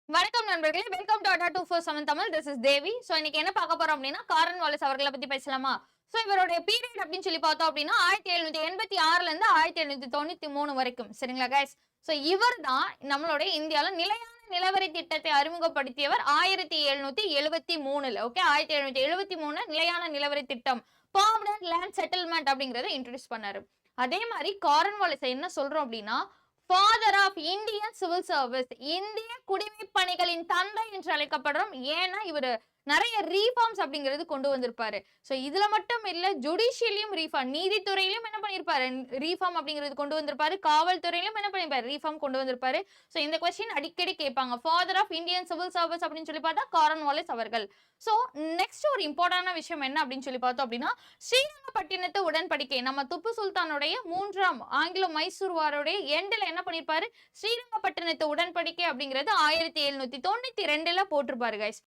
வணக்கம் நண்பர்களே, welcome to அடா 247 Tamil. This is Devi. So இன்னைக்கு என்ன பார்க்க போறோம் அப்படின்னா, காரன் வாலிஸ் அவர்களை பத்தி பேசலாமா? சோ இவருடைய பீரியட் அப்படின்னு சொல்லி பார்த்தோம் அப்படின்னா 1786ல இருந்து 1793 வரைக்கும். சரிங்களா கைஸ்? சோ இவர் தான் நம்மளுடைய இந்தியால நிலையான நிலவரி திட்டத்தை அறிமுகப்படுத்தியவர் 1773ல. ஓகே, 1773 நிலையான நிலவரி திட்டம் பெர்மனன்ட் லேண்ட் செட்டில்மெண்ட் அப்படிங்கறத இன்ட்ரோடியூஸ் பண்ணாரு. அதே மாதிரி காரன் வாலிஸ் என்ன சொல்றோம் அப்படின்னா, father of Indian civil service, இந்திய குடிமைப் பணிகளின் தந்தை என்று அழைக்கப்படுறோம். ஏன்னா இவரு நிறைய ரீஃபார்ம்ஸ் அப்படிங்கிறது கொண்டு வந்திருப்பாரு. சோ இதுல மட்டும் இல்ல, ஜுடிஷியலியும் ரீஃபார்ம், நீதித்துறையிலும் என்ன பண்ணிருப்பாரு, ரீஃபார்ம் அப்படிங்கிறது கொண்டு வந்திருப்பாரு. காவல்துறையிலும் என்ன பண்ணிருப்பாரு, ரீஃபார்ம் கொண்டு வந்திருப்பாரு. சோ இந்த கொஸ்டின் அடிக்கடி கேட்பாங்க. Father of Indian civil service அப்படின்னு சொல்லி பார்த்தா காரன் வாலிஸ் அவர்கள். சோ நெக்ஸ்ட் ஒரு இம்பார்ட்டன்டான விஷயம் என்ன அப்படின்னு சொல்லி பார்த்தோம் அப்படின்னா, ஸ்ரீரங்கப்பட்டினத்து உடன்படிக்கை, நம்ம துப்பு சுல்தானுடைய 3ஆம் ஆங்கிலோ மைசூர்வாருடைய எண்ட்ல என்ன பண்ணிருப்பாரு, ஸ்ரீரங்கப்பட்டினத்து உடன்படிக்கை அப்படிங்கிறது 1792ல போட்டிருப்பாரு கைஸ்.